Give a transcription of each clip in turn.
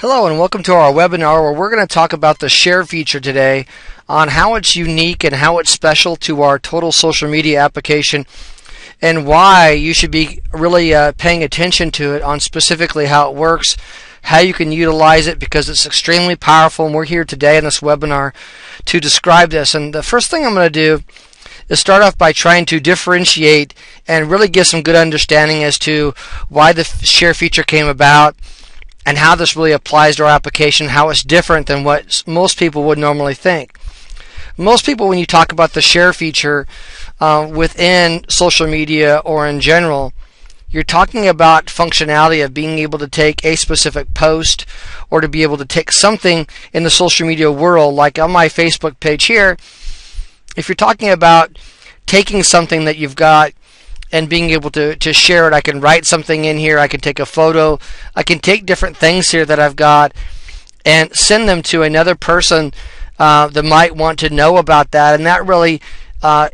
Hello and welcome to our webinar where we're going to talk about the share feature today on how it's unique and how it's special to our total social media application and why you should be really paying attention to it on specifically how it works, how you can utilize it because it's extremely powerful, and we're here today in this webinar to describe this. And the first thing I'm going to do is start off by trying to differentiate and really give some good understanding as to why the share feature came about and how this really applies to our application, how it's different than what most people would normally think. Most people, when you talk about the share feature within social media or in general, you're talking about functionality of being able to take a specific post or to be able to take something in the social media world, like on my Facebook page here. If you're talking about taking something that you've got and being able to share it, I can write something in here, I can take a photo, I can take different things here that I've got and send them to another person that might want to know about that. And that really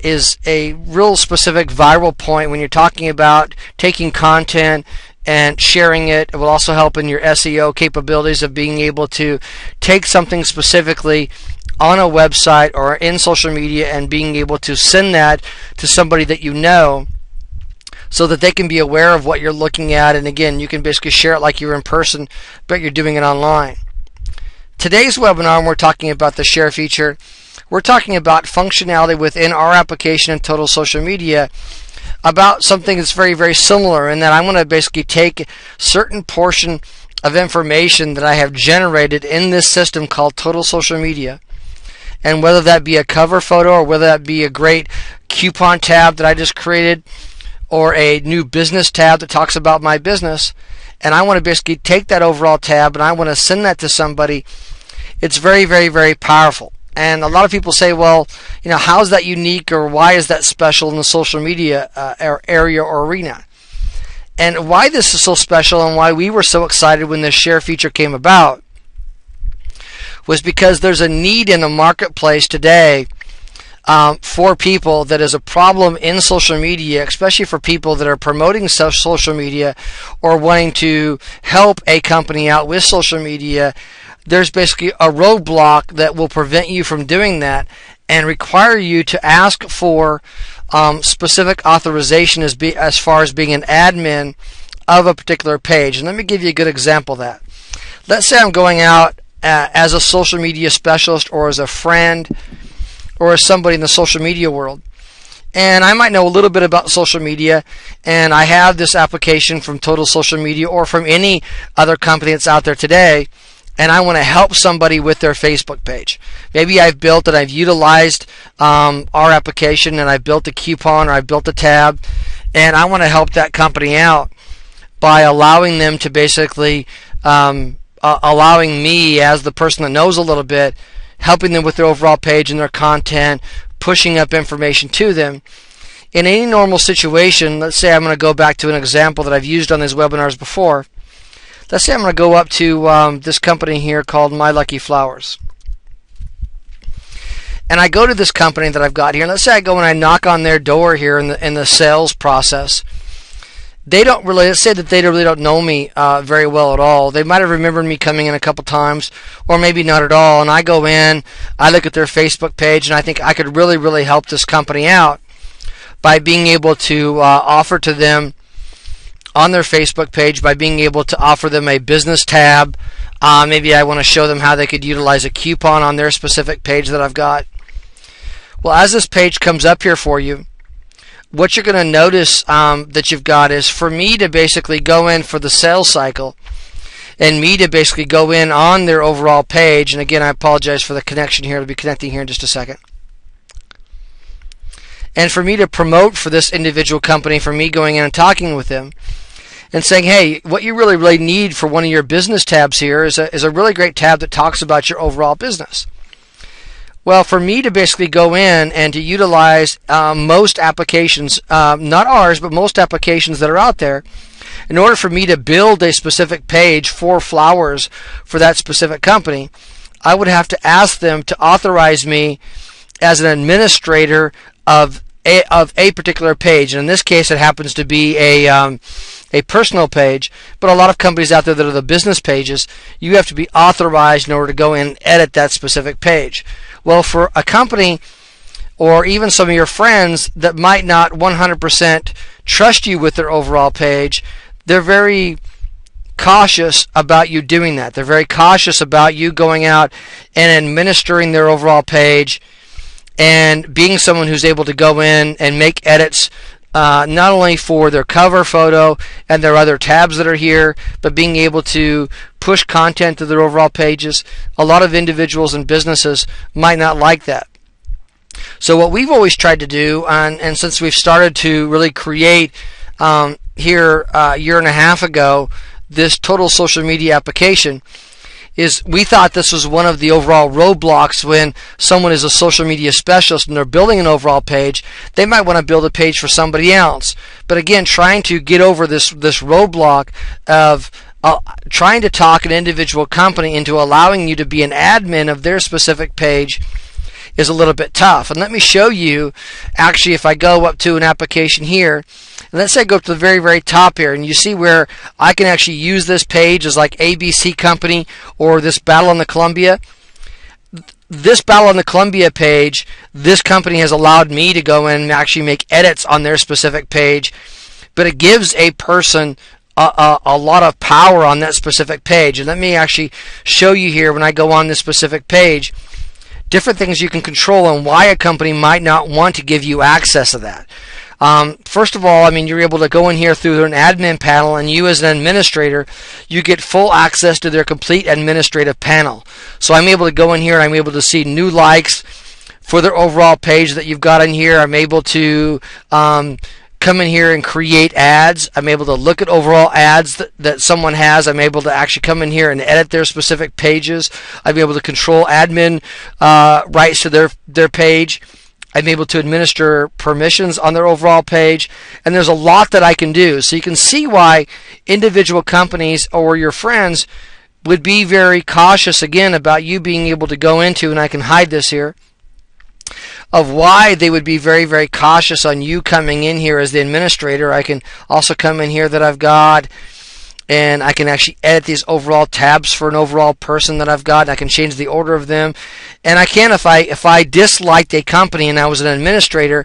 is a real specific viral point when you're talking about taking content and sharing it. It will also help in your SEO capabilities of being able to take something specifically on a website or in social media and being able to send that to somebody that you know, so that they can be aware of what you're looking at. And again, you can basically share it like you're in person, but you're doing it online. Today's webinar, when we're talking about the share feature, we're talking about functionality within our application in total social media about something that's very, very similar, in that I'm going to basically take a certain portion of information that I have generated in this system called total social media. And whether that be a cover photo or whether that be a great coupon tab that I just created, or a new business tab that talks about my business, and I want to basically take that overall tab and I want to send that to somebody, it's very, very, very powerful. And a lot of people say, well, how is that unique, or why is that special in the social media area or arena? And why this is so special and why we were so excited when this share feature came about was because there's a need in the marketplace today for people that is a problem in social media, especially for people that are promoting social media or wanting to help a company out with social media. There's basically a roadblock that will prevent you from doing that and require you to ask for specific authorization as far as being an admin of a particular page. And let me give you a good example of that. Let's say I'm going out as a social media specialist or as a friend or as somebody in the social media world, and I might know a little bit about social media, and I have this application from Total Social Media or from any other company that's out there today, and I want to help somebody with their Facebook page. Maybe I've built and I've utilized our application, and I've built a coupon or I've built a tab, and I want to help that company out by allowing them to basically allowing me as the person that knows a little bit, helping them with their overall page and their content, pushing up information to them. In any normal situation, let's say I'm going to go back to an example that I've used on these webinars before. Let's say I'm going to go up to this company here called My Lucky Flowers. And I go to this company that I've got here, and let's say I go and I knock on their door here in the sales process. Let's say that they really don't know me very well at all. They might have remembered me coming in a couple times, or maybe not at all. And I go in, I look at their Facebook page, and I think I could really, really help this company out by being able to offer to them on their Facebook page, by being able to offer them a business tab. Maybe I want to show them how they could utilize a coupon on their specific page that I've got. Well, as this page comes up here for you, what you're going to notice that you've got is for me to basically go in for the sales cycle and me to basically go in on their overall page. And again, I apologize for the connection here. It'll be connecting here in just a second. And for me to promote for this individual company, for me going in and talking with them and saying, hey, what you really, really need for one of your business tabs here is a really great tab that talks about your overall business. Well, for me to basically go in and to utilize most applications, not ours, but most applications that are out there, in order for me to build a specific page for flowers for that specific company, I would have to ask them to authorize me as an administrator of a particular page. And in this case, it happens to be a personal page, but a lot of companies out there that are the business pages, you have to be authorized in order to go in and edit that specific page. Well, for a company or even some of your friends that might not 100% trust you with their overall page, they're very cautious about you doing that. They're very cautious about you going out and administering their overall page and being someone who's able to go in and make edits not only for their cover photo and their other tabs that are here, but being able to push content to their overall pages. A lot of individuals and businesses might not like that. So what we've always tried to do, and since we've started to really create here a year and a half ago this total social media application, is we thought this was one of the overall roadblocks when someone is a social media specialist and they're building an overall page. They might want to build a page for somebody else. But again, trying to get over this roadblock of trying to talk an individual company into allowing you to be an admin of their specific page is a little bit tough. And let me show you, actually, if I go up to an application here, and let's say I go up to the very, very top here, and you see where I can actually use this page as like ABC Company or this Battle on the Columbia. This Battle on the Columbia page, this company has allowed me to go in and actually make edits on their specific page, but it gives a person a lot of power on that specific page. And let me actually show you here when I go on this specific page, different things you can control and why a company might not want to give you access to that. First of all, I mean, you're able to go in here through an admin panel, and you as an administrator, you get full access to their complete administrative panel. So I'm able to go in here and I'm able to see new likes for their overall page that you've got in here. I'm able to come in here and create ads. I'm able to look at overall ads that someone has. I'm able to actually come in here and edit their specific pages. I'm able to control admin rights to their page. I'm able to administer permissions on their overall page, and there's a lot that I can do. So you can see why individual companies or your friends would be very cautious, again, about you being able to go into, and I can hide this here, of why they would be very, very cautious on you coming in here as the administrator. I can also come in here that I've got, and I can actually edit these overall tabs for an overall person that I've got. I can change the order of them, and I can, if I disliked a company and I was an administrator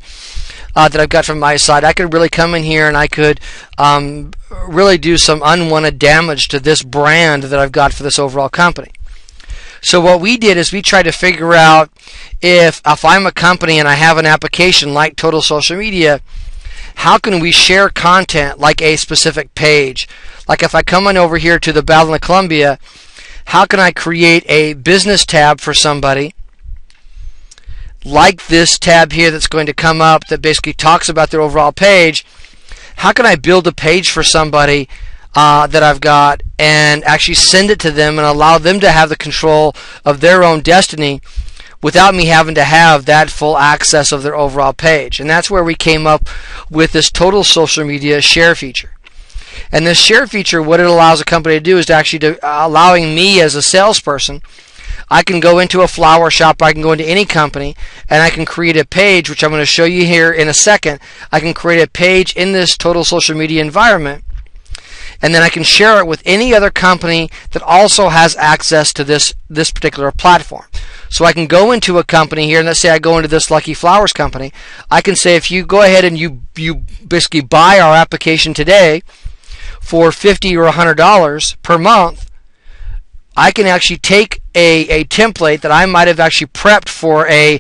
that I've got from my side, I could really come in here and I could really do some unwanted damage to this brand that I've got for this overall company. So what we did is we tried to figure out if I'm a company and I have an application like Total Social Media, how can we share content like a specific page? Like if I come on over here to the Battle of the Columbia, how can I create a business tab for somebody like this tab here that's going to come up that basically talks about their overall page? How can I build a page for somebody that I've got and actually send it to them and allow them to have the control of their own destiny without me having to have that full access of their overall page? And that's where we came up with this Total Social Media share feature. And this share feature, what it allows a company to do is to actually allowing me as a salesperson, I can go into a flower shop, I can go into any company, and I can create a page, which I'm going to show you here in a second. I can create a page in this Total Social Media environment, and then I can share it with any other company that also has access to this particular platform. So I can go into a company here, and let's say I go into this Lucky Flowers company. I can say, if you go ahead and you basically buy our application today for $50 or $100 per month, I can actually take a template that I might have actually prepped for a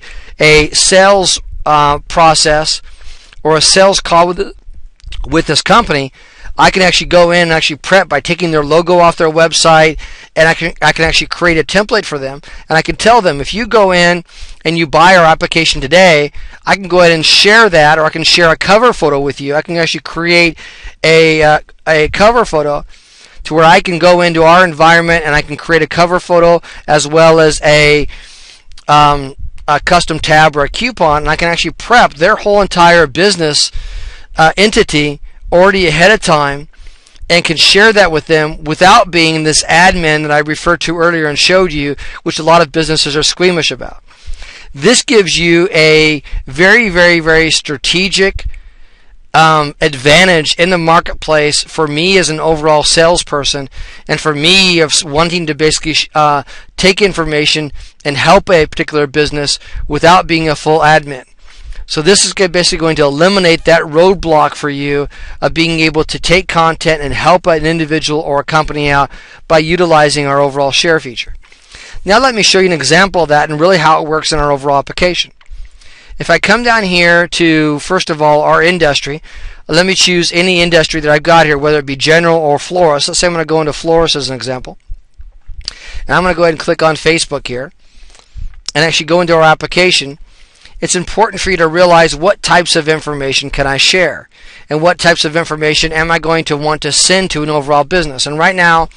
sales process or a sales call with this company. I can actually go in and actually prep by taking their logo off their website, and I can actually create a template for them, and I can tell them, if you go in and you buy our application today, I can go ahead and share that, or I can share a cover photo with you. I can actually create a cover photo to where I can go into our environment and I can create a cover photo as well as a custom tab or a coupon, and I can actually prep their whole entire business entity already ahead of time and can share that with them without being this admin that I referred to earlier and showed you, which a lot of businesses are squeamish about. This gives you a very, very, very strategic advantage in the marketplace for me as an overall salesperson, and for me of wanting to basically take information and help a particular business without being a full admin. So this is basically going to eliminate that roadblock for you of being able to take content and help an individual or a company out by utilizing our overall share feature. Now let me show you an example of that and really how it works in our overall application. If I come down here to, first of all, our industry, let me choose any industry that I've got here, whether it be general or florist. Let's say I'm going to go into florist as an example. And I'm going to go ahead and click on Facebook here and actually go into our application. It's important for you to realize what types of information can I share and what types of information am I going to want to send to an overall business. And right now,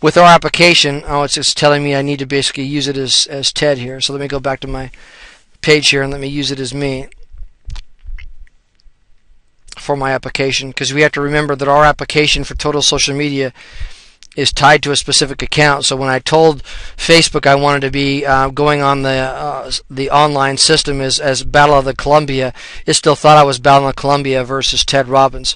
with our application, it's just telling me I need to basically use it as Ted here. So let me go back to my page here and let me use it as me for my application, because we have to remember that our application for Total Social Media is tied to a specific account. So when I told Facebook I wanted to be going on the online system as Battle of the Columbia, it still thought I was Battle of Columbia versus Ted Robbins.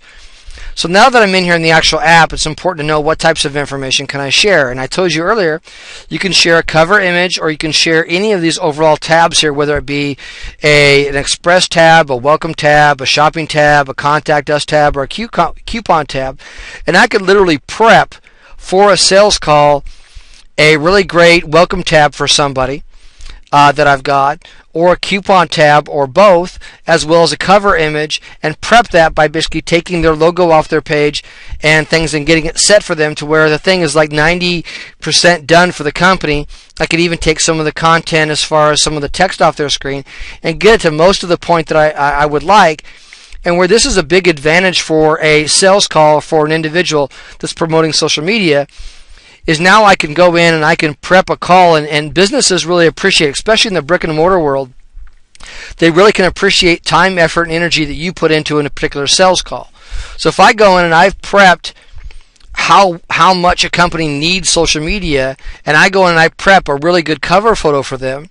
So now that I'm in here in the actual app, it's important to know what types of information can I share. And I told you earlier, you can share a cover image, or you can share any of these overall tabs here, whether it be an express tab, a welcome tab, a shopping tab, a contact us tab, or a coupon tab. And I could literally prep for a sales call a really great welcome tab for somebody that I've got, or a coupon tab, or both, as well as a cover image, and prep that by basically taking their logo off their page and things and getting it set for them to where the thing is like 90% done for the company. I could even take some of the content as far as some of the text off their screen and get it to most of the point that I would like. And where this is a big advantage for a sales call for an individual that's promoting social media is now I can go in and I can prep a call, and businesses really appreciate, especially in the brick and mortar world, they really can appreciate time, effort, and energy that you put into a particular sales call. So if I go in and I've prepped how much a company needs social media, and I go in and I prep a really good cover photo for them,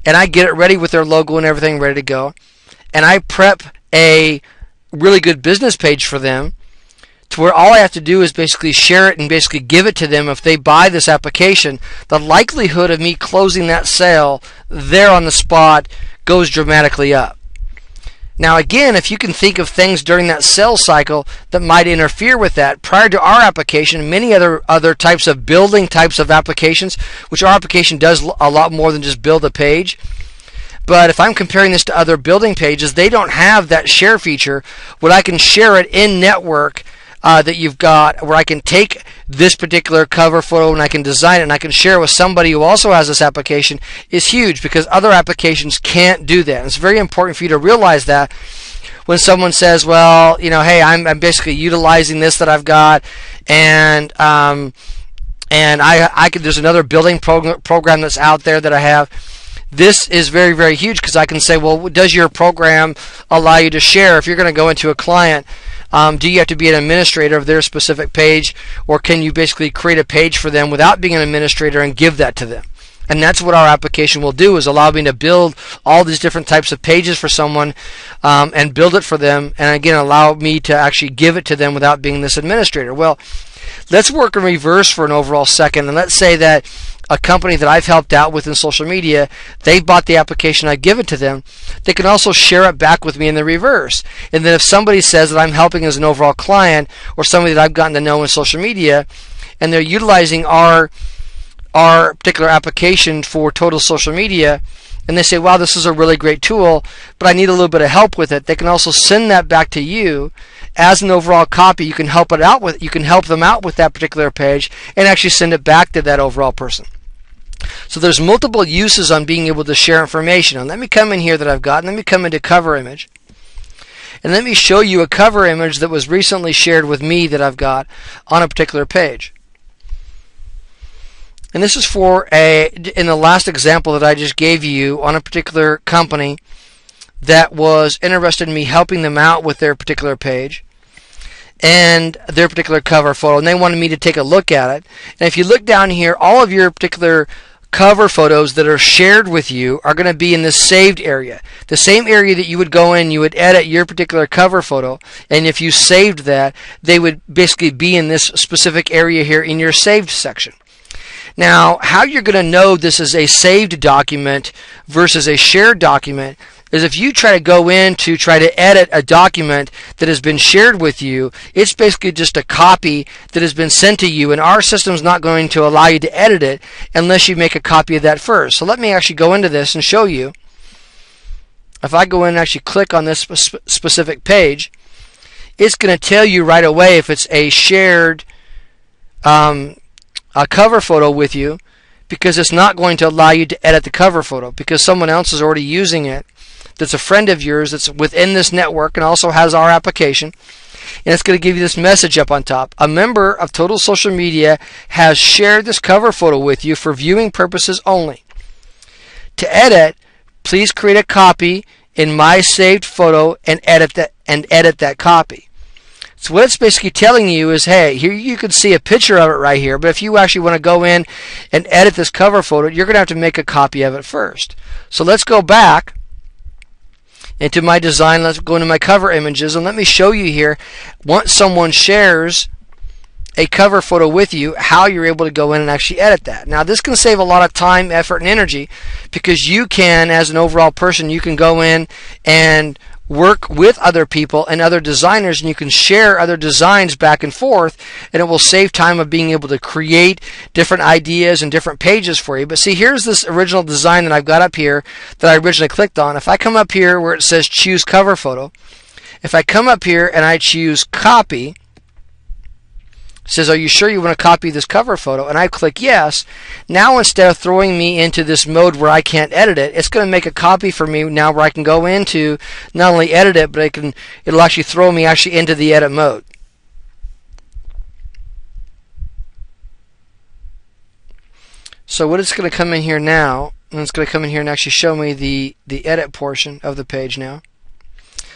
and I get it ready with their logo and everything ready to go, and I prep a really good business page for them, to where all I have to do is basically share it and basically give it to them. If they buy this application, the likelihood of me closing that sale there on the spot goes dramatically up. Now again, if you can think of things during that sales cycle that might interfere with that, prior to our application, many other types of building types of applications, which our application does a lot more than just build a page. But if I'm comparing this to other building pages, they don't have that share feature where I can share it in network that you've got, where I can take this particular cover photo and I can design it and I can share it with somebody who also has this application, is huge, because other applications can't do that. And it's very important for you to realize that when someone says, well, you know, hey, I'm basically utilizing this that I've got, and I could, there's another building program that's out there that I have. This is very, very huge, because I can say, well, does your program allow you to share? If you're going to go into a client, do you have to be an administrator of their specific page, or can you basically create a page for them without being an administrator and give that to them? And that's what our application will do, is allow me to build all these different types of pages for someone and build it for them, and again allow me to actually give it to them without being this administrator. Well, let's work in reverse for an overall second, and let's say that a company that I've helped out with in social media, they bought the application, I give it to them, they can also share it back with me in the reverse. And then if somebody says that I'm helping as an overall client, or somebody that I've gotten to know in social media, and they're utilizing our particular application for Total Social Media, and they say, wow, this is a really great tool, but I need a little bit of help with it, they can also send that back to you as an overall copy. You can help them out with that particular page and actually send it back to that overall person. So there's multiple uses on being able to share information. And let me come in here that I've got, and let me come into cover image. And let me show you a cover image that was recently shared with me that I've got on a particular page. And this is for in the last example that I just gave you, on a particular company that was interested in me helping them out with their particular page and their particular cover photo, and they wanted me to take a look at it. And if you look down here, all of your particular cover photos that are shared with you are going to be in the saved area. The same area that you would go in, you would edit your particular cover photo, and if you saved that, they would basically be in this specific area here in your saved section. Now, how you're going to know this is a saved document versus a shared document is if you try to go in to try to edit a document that has been shared with you, it's basically just a copy that has been sent to you, and our system is not going to allow you to edit it unless you make a copy of that first. So let me actually go into this and show you. If I go in and actually click on this specific page, it's going to tell you right away if it's a shared a cover photo with you, because it's not going to allow you to edit the cover photo because someone else is already using it that's a friend of yours that's within this network and also has our application, and it's going to give you this message up on top. A member of Total Social Media has shared this cover photo with you for viewing purposes only. To edit, please create a copy in My Saved Photo and edit that copy. So what it's basically telling you is, hey, here you can see a picture of it right here, but if you actually want to go in and edit this cover photo, you're going to have to make a copy of it first. So let's go back into my design. Let's go into my cover images, and let me show you here, once someone shares a cover photo with you, how you're able to go in and actually edit that. Now, this can save a lot of time, effort, and energy, because you can, as an overall person, you can go in and work with other people and other designers, and you can share other designs back and forth, and it will save time of being able to create different ideas and different pages for you. But see, here's this original design that I've got up here that I originally clicked on. If I come up here where it says choose cover photo, if I come up here and I choose copy, it says, are you sure you want to copy this cover photo? And I click yes. Now, instead of throwing me into this mode where I can't edit it, it's going to make a copy for me now where I can go into not only edit it, but it'll actually throw me into the edit mode. So what it's going to come in here now, and it's going to come in here and actually show me the edit portion of the page now.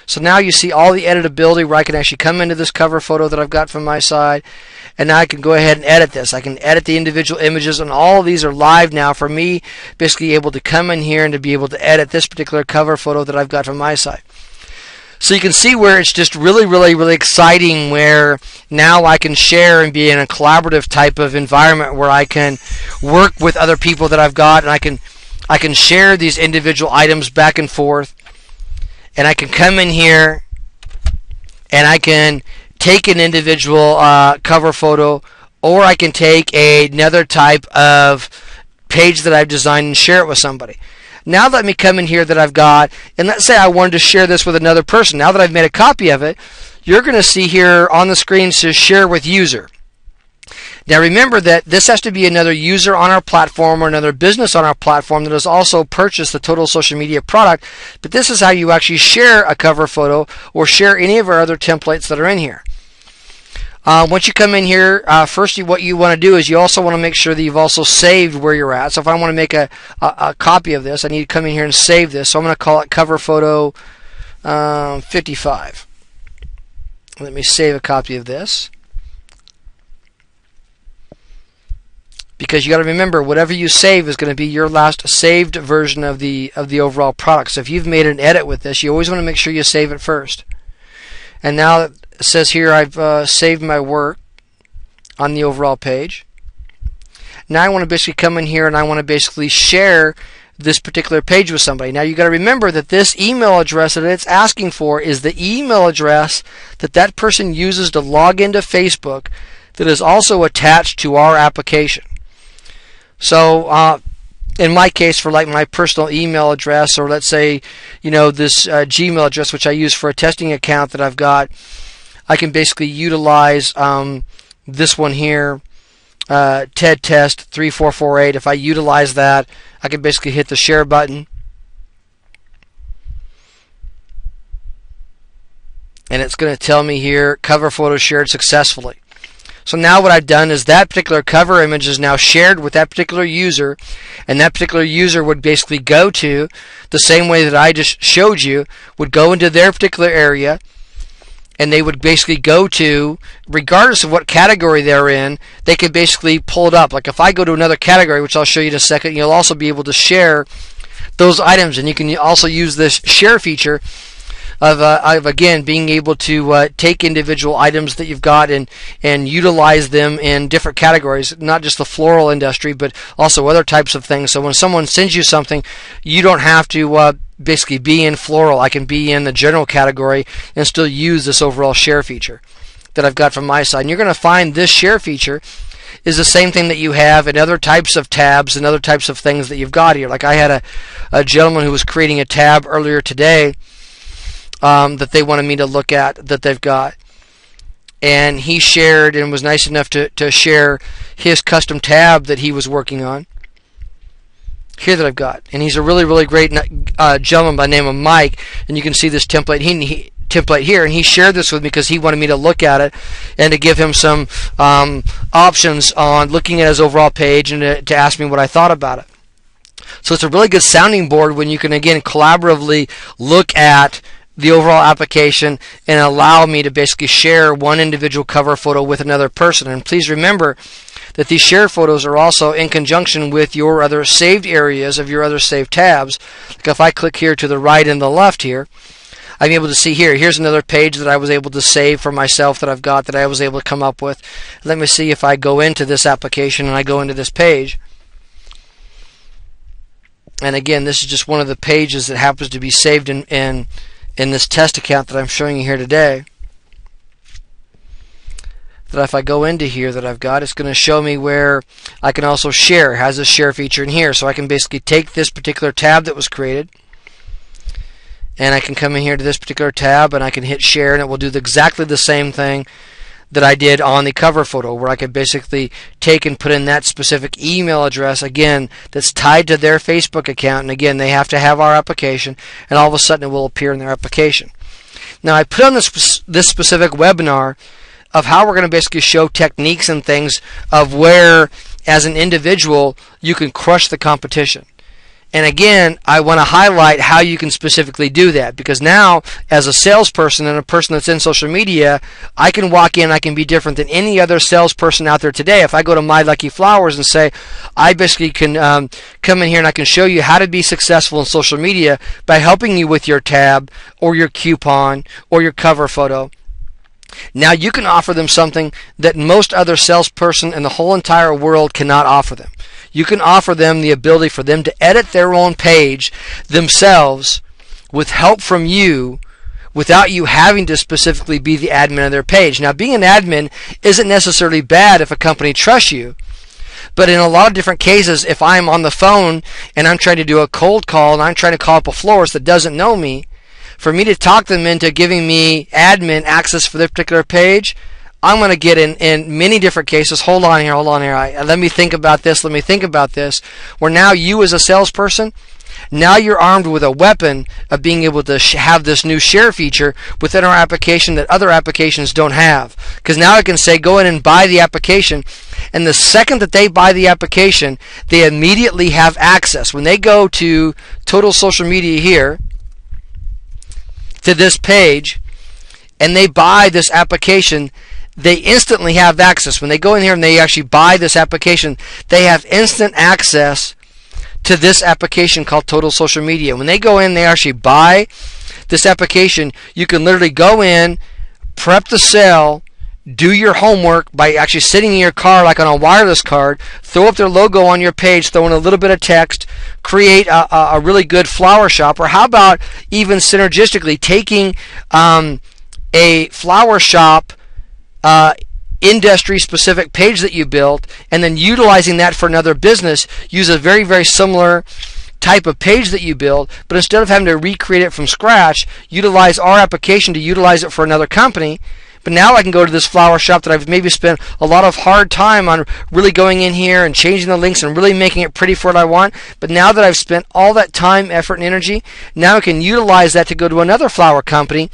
So now you see all the editability where I can actually come into this cover photo that I've got from my side, and now I can go ahead and edit this. I can edit the individual images, and all of these are live now for me, basically able to come in here and to be able to edit this particular cover photo that I've got from my side. So you can see where it's just really, really, really exciting, where now I can share and be in a collaborative type of environment where I can work with other people that I've got, and I can share these individual items back and forth. And I can come in here and I can take an individual cover photo, or I can take another type of page that I've designed and share it with somebody. Now let me come in here that I've got, and let's say I wanted to share this with another person. Now that I've made a copy of it, you're going to see here on the screen says share with user. Now remember that this has to be another user on our platform or another business on our platform that has also purchased the Total Social Media product, but this is how you actually share a cover photo or share any of our other templates that are in here. Once you come in here, first what you want to do is you also want to make sure that you've also saved where you're at. So if I want to make a copy of this, I need to come in here and save this. So I'm going to call it cover photo 55. Let me save a copy of this. Because you got to remember, whatever you save is going to be your last saved version of the overall product. So if you've made an edit with this, you always want to make sure you save it first. And now it says here I've saved my work on the overall page. Now I want to basically come in here and I want to basically share this particular page with somebody. Now you got to remember that this email address that it's asking for is the email address that that person uses to log into Facebook, that is also attached to our application. So in my case, for like my personal email address, or let's say, you know, this Gmail address which I use for a testing account that I've got, I can basically utilize this one here, TEDTest3448. If I utilize that, I can basically hit the share button, and it's going to tell me here cover photo shared successfully. So now what I've done is that particular cover image is now shared with that particular user, and that particular user would basically go to the same way that I just showed you, would go into their particular area, and they would basically go to, regardless of what category they're in, they could basically pull it up. Like if I go to another category, which I'll show you in a second, you'll also be able to share those items, and you can also use this share feature of again being able to take individual items that you've got and utilize them in different categories, not just the floral industry, but also other types of things. So when someone sends you something, you don't have to basically be in floral. I can be in the general category and still use this overall share feature that I've got from my side. And you're going to find this share feature is the same thing that you have in other types of tabs and other types of things that you've got here. Like I had a gentleman who was creating a tab earlier today that they wanted me to look at that they've got, and he shared and was nice enough to share his custom tab that he was working on here that I've got. And he's a really great gentleman by the name of Mike, and you can see this template template here, and he shared this with me because he wanted me to look at it and to give him some options on looking at his overall page and to ask me what I thought about it. So it's a really good sounding board when you can again collaboratively look at the overall application and allow me to basically share one individual cover photo with another person. And please remember that these shared photos are also in conjunction with your other saved areas of your other saved tabs. Like if I click here to the right and the left here, I'm able to see here's another page that I was able to save for myself that I've got that I was able to come up with. Let me see if I go into this application and I go into this page. And again, this is just one of the pages that happens to be saved in this test account that I'm showing you here today. That if I go into here that I've got, it's going to show me where I can also share. It has a share feature in here, so I can basically take this particular tab that was created, and I can come in here to this particular tab and I can hit share, and it will do exactly the same thing that I did on the cover photo, where I could basically take and put in that specific email address, again, that's tied to their Facebook account. And again, they have to have our application, and all of a sudden it will appear in their application. Now, I put on this specific webinar of how we're going to basically show techniques and things of where, as an individual, you can crush the competition. And again, I want to highlight how you can specifically do that, because now, as a salesperson and a person that's in social media, I can walk in, I can be different than any other salesperson out there today. If I go to My Lucky Flowers and say, I basically can come in here and I can show you how to be successful in social media by helping you with your tab or your coupon or your cover photo. Now you can offer them something that most other salesperson in the whole entire world cannot offer them. You can offer them the ability for them to edit their own page themselves with help from you, without you having to specifically be the admin of their page. Now, being an admin isn't necessarily bad if a company trusts you, but in a lot of different cases, if I'm on the phone and I'm trying to do a cold call and I'm trying to call up a florist that doesn't know me, for me to talk them into giving me admin access for their particular page, I'm going to get in many different cases. Hold on here. Let me think about this. Where now you as a salesperson, now you're armed with a weapon of being able to have this new share feature within our application that other applications don't have. Because now I can say, go in and buy the application. And the second that they buy the application, they immediately have access. When they go to Total Social Media here, to this page, and they buy this application, they instantly have access. When they go in here and they actually buy this application, they have instant access to this application called Total Social Media. When they go in, they actually buy this application. You can literally go in, prep the sale, do your homework by actually sitting in your car like on a wireless card, throw up their logo on your page, throw in a little bit of text, create a really good flower shop. Or how about even synergistically taking a flower shop industry specific page that you built and then utilizing that for another business. Use a very similar type of page that you build, but instead of having to recreate it from scratch, utilize our application to utilize it for another company. But now I can go to this flower shop that I've maybe spent a lot of hard time on really going in here and changing the links and really making it pretty for what I want. But now that I've spent all that time, effort, and energy, now I can utilize that to go to another flower company,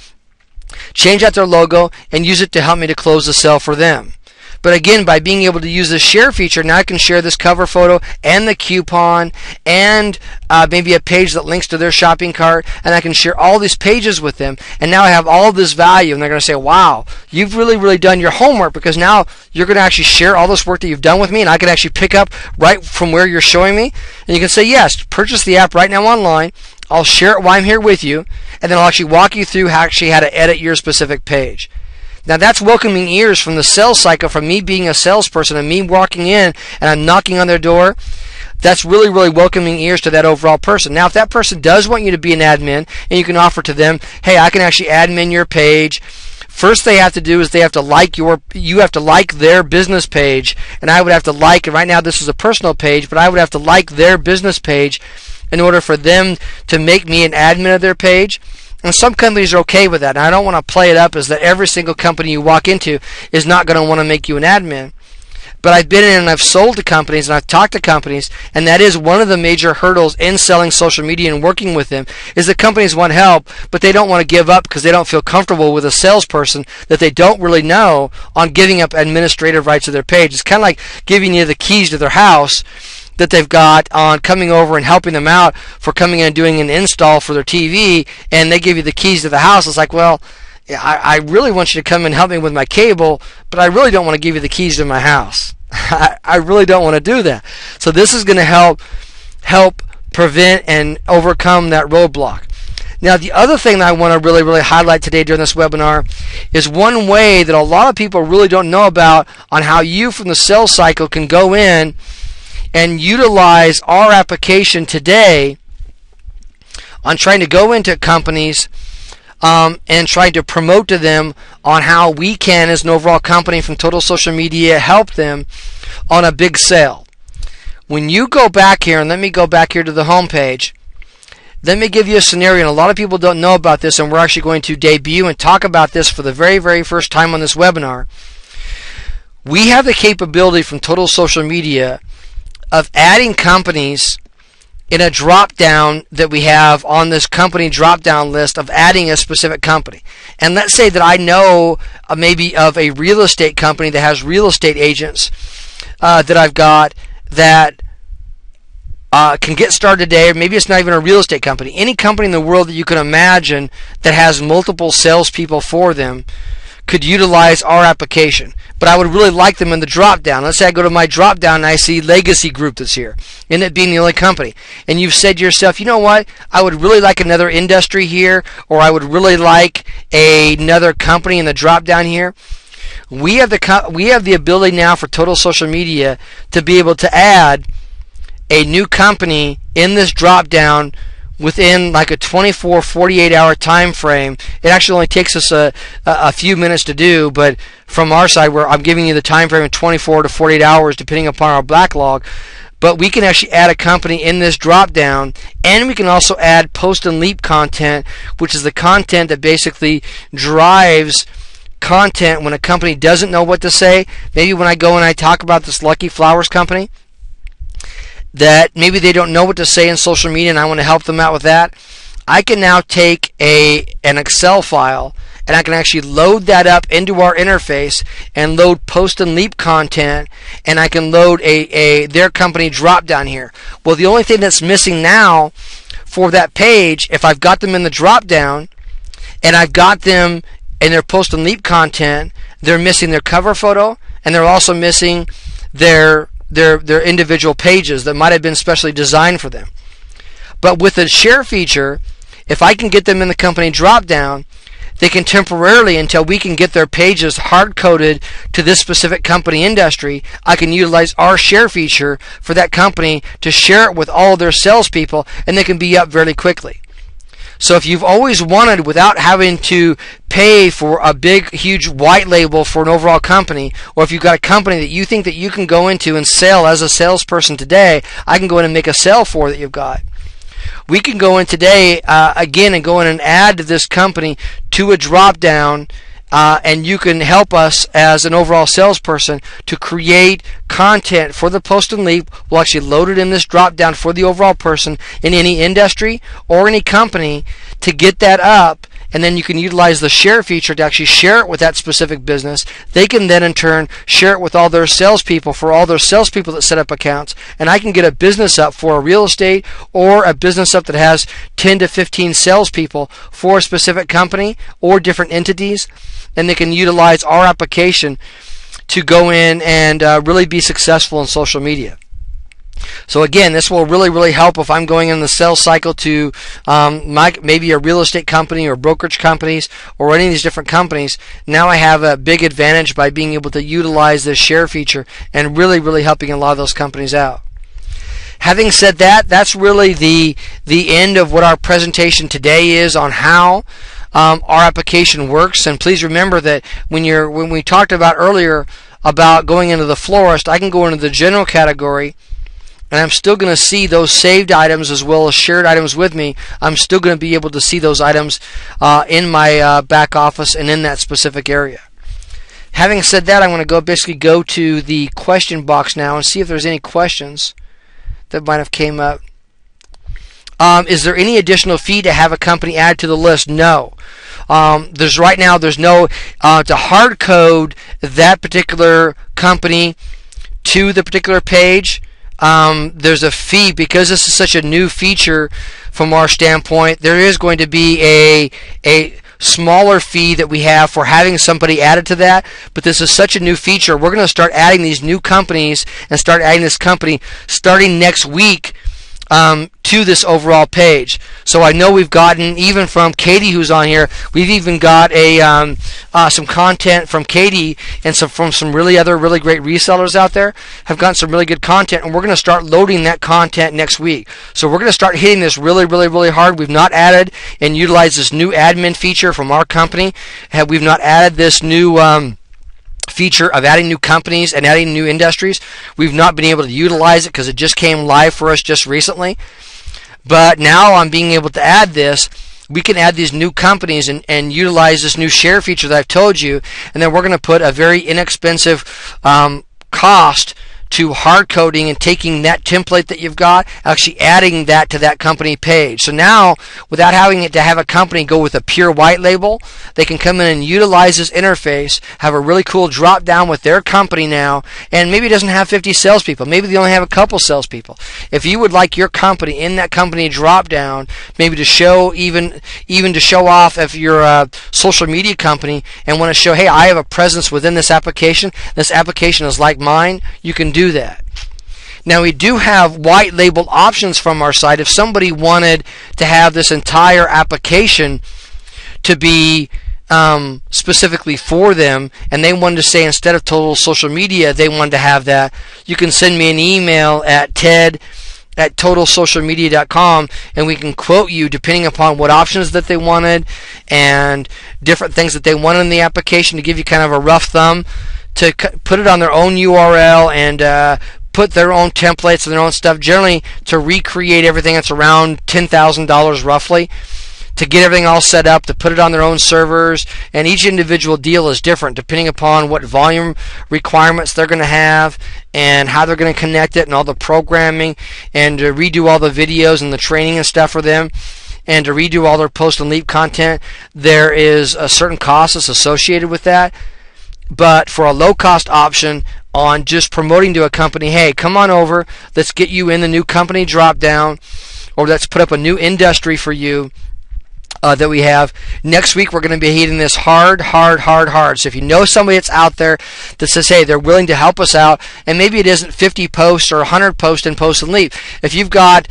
change out their logo, and use it to help me to close the sale for them. But again, by being able to use the share feature, now I can share this cover photo and the coupon and maybe a page that links to their shopping cart, and I can share all these pages with them, and now I have all this value, and they're going to say, wow, you've really done your homework, because now you're going to actually share all this work that you've done with me, and I can actually pick up right from where you're showing me. And you can say, yes, purchase the app right now online. I'll share it while I'm here with you, and then I'll actually walk you through how to edit your specific page. Now that's welcoming ears from the sales cycle, from me being a salesperson and me walking in and I'm knocking on their door. That's really welcoming ears to that overall person. Now if that person does want you to be an admin, and you can offer to them, hey, I can actually admin your page. First they have to do is you have to like their business page, and I would have to like, and right now this is a personal page, but I would have to like their business page in order for them to make me an admin of their page. And some companies are okay with that. And I don't want to play it up as that every single company you walk into is not going to want to make you an admin. But I've been in and I've sold to companies and I've talked to companies, and that is one of the major hurdles in selling social media and working with them, is that companies want help, but they don't want to give up because they don't feel comfortable with a salesperson that they don't really know on giving up administrative rights of their page. It's kind of like giving you the keys to their house that they've got on coming over and helping them out for coming in and doing an install for their TV, and they give you the keys to the house. It's like, well, I really want you to come and help me with my cable, but I really don't want to give you the keys to my house. I really don't want to do that. So this is going to help prevent and overcome that roadblock. Now, the other thing that I want to really highlight today during this webinar is one way that a lot of people really don't know about on how you from the sales cycle can go in and utilize our application today on trying to go into companies and trying to promote to them on how we can, as an overall company from Total Social Media, help them on a big sale. When you go back here, and let me go back here to the home page, let me give you a scenario, and a lot of people don't know about this, and we're actually going to debut and talk about this for the very first time on this webinar. We have the capability from Total Social Media of adding companies in a drop down that we have on this company drop down list, of adding a specific company. And let's say that I know maybe of a real estate company that has real estate agents that I've got that can get started today, or maybe it's not even a real estate company. Any company in the world that you can imagine that has multiple salespeople for them could utilize our application. But I would really like them in the drop down. Let's say I go to my drop down and I see Legacy Group that's here, and it being the only company. And you've said to yourself, you know what? I would really like another industry here, or I would really like another company in the drop down here. We have the ability now for Total Social Media to be able to add a new company in this drop down within like a 24-48 hour time frame. It actually only takes us a few minutes to do, but from our side, where I'm giving you the time frame of 24 to 48 hours depending upon our backlog. But we can actually add a company in this drop down, and we can also add post and leap content, which is the content that basically drives content when a company doesn't know what to say. Maybe when I go and I talk about this Lucky Flowers company, that maybe they don't know what to say in social media, and I want to help them out with that. I can now take an Excel file, and I can actually load that up into our interface and load post and leap content, and I can load their company drop down here. Well, the only thing that's missing now for that page, if I've got them in the drop down and I've got them in their post and leap content, they're missing their cover photo, and they're also missing their individual pages that might have been specially designed for them. But with the share feature, if I can get them in the company drop down, they can temporarily, until we can get their pages hard coded to this specific company industry, I can utilize our share feature for that company to share it with all of their salespeople, and they can be up very quickly. So if you've always wanted, without having to pay for a big, huge white label for an overall company, or if you've got a company that you think that you can go into and sell as a salesperson today, I can go in and make a sale for that you've got. We can go in today, again, and go in and add this company to a drop down, and you can help us as an overall salesperson to create content for the post and leap. We'll actually load it in this drop down for the overall person in any industry or any company to get that up and then you can utilize the share feature to actually share it with that specific business. They can then in turn share it with all their salespeople, for all their salespeople that set up accounts, and I can get a business up for a real estate or a business up that has 10 to 15 salespeople for a specific company or different entities, and they can utilize our application to go in and really be successful in social media. So again, this will really help if I'm going in the sales cycle to maybe a real estate company or brokerage companies or any of these different companies. Now I have a big advantage by being able to utilize this share feature and really helping a lot of those companies out. Having said that, that's really the end of what our presentation today is on how our application works. And please remember that when we talked about earlier about going into the florist, I can go into the general category, and I'm still going to see those saved items as well as shared items with me. I'm still going to be able to see those items in my back office and in that specific area. Having said that, I'm going to basically go to the question box now and see if there's any questions that might have came up. Is there any additional fee to have a company add to the list? No. There's no to hard code that particular company to the particular page. There's a fee because this is such a new feature from our standpoint. There is going to be a smaller fee that we have for having somebody added to that, but this is such a new feature. We're going to start adding these new companies and start adding this company starting next week to this overall page. So I know we've gotten, even from Katie who's on here, we've even got some content from Katie and from some really great resellers out there have gotten some really good content, and we're going to start loading that content next week. So we're going to start hitting this really hard. We've not added and utilized this new admin feature from our company. We've not added this new feature of adding new companies and adding new industries. We've not been able to utilize it because it just came live for us just recently. But now I'm being able to add this. We can add these new companies and utilize this new share feature that I've told you, and then we're going to put a very inexpensive cost to hard coding and taking that template that you've got, actually adding that to that company page. So now, without having to have a company go with a pure white label, they can come in and utilize this interface, have a really cool drop down with their company now, and maybe it doesn't have 50 salespeople. Maybe they only have a couple salespeople. If you would like your company in that company drop down, maybe to show even to show off if you're a social media company and want to show, hey, I have a presence within this application. This application is like mine. You can do that. Now we do have white label options from our site. If somebody wanted to have this entire application to be specifically for them, and they wanted to say instead of total social media they wanted to have that, you can send me an email at ted@totalsocialmedia.com, and we can quote you depending upon what options that they wanted and different things that they wanted in the application, to give you kind of a rough thumb to put it on their own URL and put their own templates and their own stuff. Generally, to recreate everything, it's around $10,000 roughly to get everything all set up, to put it on their own servers, and each individual deal is different depending upon what volume requirements they're going to have and how they're going to connect it and all the programming, and to redo all the videos and the training and stuff for them, and to redo all their post and leap content. There is a certain cost that's associated with that. But for a low-cost option on just promoting to a company, hey, come on over, let's get you in the new company drop-down, or let's put up a new industry for you that we have. Next week, we're going to be hitting this hard. So if you know somebody that's out there that says, hey, they're willing to help us out, and maybe it isn't 50 posts or 100 posts in Post and Leap. If you've got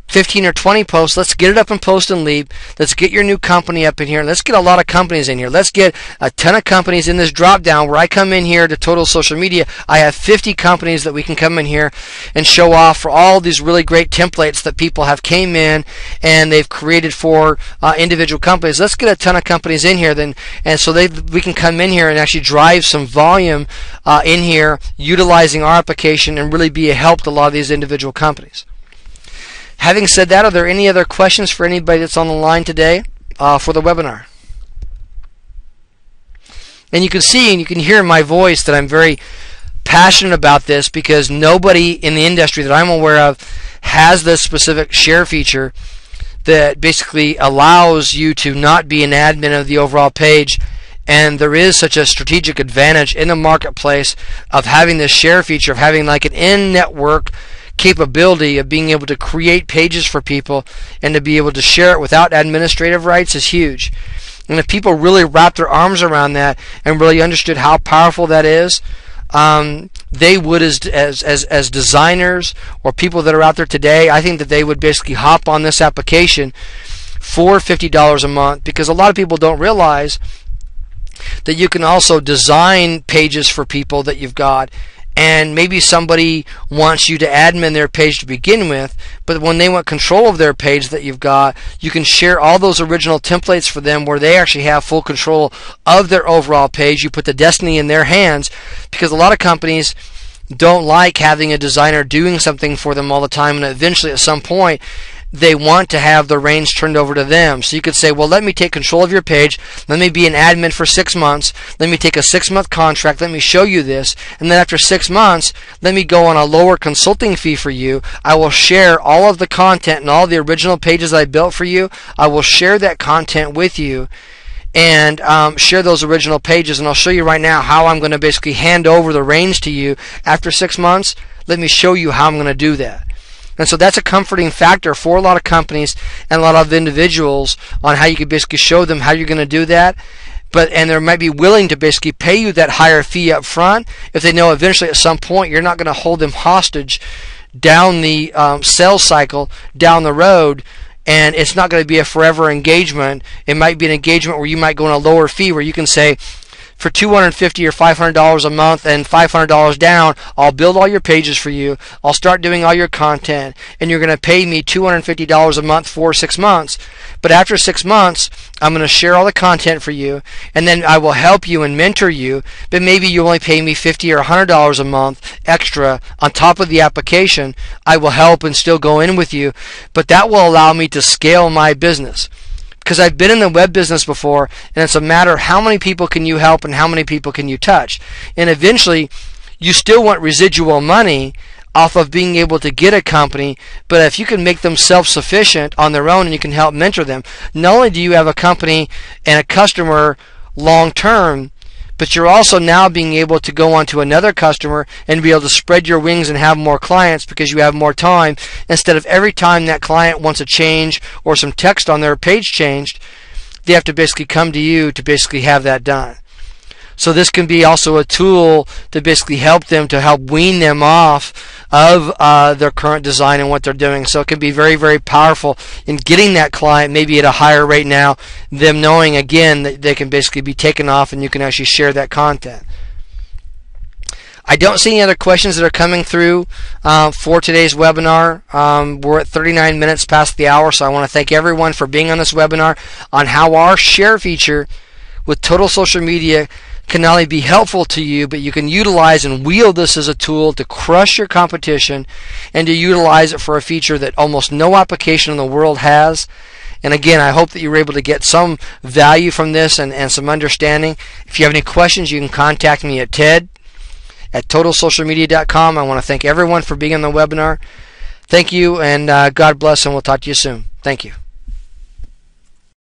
15 or 20 posts, let's get it up in Post and Leap. Let's get your new company up in here. Let's get a lot of companies in here. Let's get a ton of companies in this drop down where I come in here to Total Social Media. I have 50 companies that we can come in here and show off for all these really great templates that people have came in and they've created for individual companies. Let's get a ton of companies in here then, and so we can come in here and actually drive some volume in here utilizing our application and really be a help to a lot of these individual companies. Having said that, are there any other questions for anybody that's on the line today for the webinar? And you can see and you can hear in my voice that I'm very passionate about this, because nobody in the industry that I'm aware of has this specific share feature that basically allows you to not be an admin of the overall page. And there is such a strategic advantage in the marketplace of having this share feature, of having like an in-network capability of being able to create pages for people and to be able to share it without administrative rights is huge. And if people really wrap their arms around that and really understood how powerful that is, they would, as designers or people that are out there today, I think that they would basically hop on this application for $50 a month, because a lot of people don't realize that you can also design pages for people that you've got, and maybe somebody wants you to admin their page to begin with, but when they want control of their page that you've got, you can share all those original templates for them where they actually have full control of their overall page. You put the destiny in their hands, because a lot of companies don't like having a designer doing something for them all the time, and eventually at some point they want to have the reins turned over to them. So you could say, well, let me take control of your page, let me be an admin for 6 months, let me take a 6-month contract, let me show you this, and then after 6 months, let me go on a lower consulting fee for you. I will share all of the content and all the original pages I built for you. I will share that content with you and share those original pages, and I'll show you right now how I'm going to basically hand over the reins to you after 6 months. Let me show you how I'm going to do that. And so that's a comforting factor for a lot of companies and a lot of individuals on how you can basically show them how you're going to do that. And they might be willing to basically pay you that higher fee up front if they know eventually at some point you're not going to hold them hostage down the sales cycle down the road, and it's not going to be a forever engagement. It might be an engagement where you might go on a lower fee, where you can say, for $250 or $500 a month and $500 down, I'll build all your pages for you, I'll start doing all your content, and you're going to pay me $250 a month for 6 months. But after 6 months, I'm going to share all the content for you, and then I will help you and mentor you, but maybe you only pay me $50 or $100 a month extra on top of the application. I will help and still go in with you, but that will allow me to scale my business. Because I've been in the web business before, and it's a matter of how many people can you help and how many people can you touch. And eventually, you still want residual money off of being able to get a company, but if you can make them self-sufficient on their own and you can help mentor them, not only do you have a company and a customer long term, but you're also now being able to go on to another customer and be able to spread your wings and have more clients because you have more time, instead of every time that client wants a change or some text on their page changed, they have to basically come to you to basically have that done. So this can be also a tool to basically help them, to help wean them off of their current design and what they're doing. So it can be very, very powerful in getting that client maybe at a higher rate now, them knowing again that they can basically be taken off and you can actually share that content. I don't see any other questions that are coming through for today's webinar. We're at 39 minutes past the hour, so I want to thank everyone for being on this webinar on how our share feature with Total Social Media can not only be helpful to you, but you can utilize and wield this as a tool to crush your competition and to utilize it for a feature that almost no application in the world has. And again, I hope that you were able to get some value from this and some understanding. If you have any questions, you can contact me at ted@totalsocialmedia.com. I want to thank everyone for being on the webinar. Thank you, and God bless, and we'll talk to you soon. Thank you.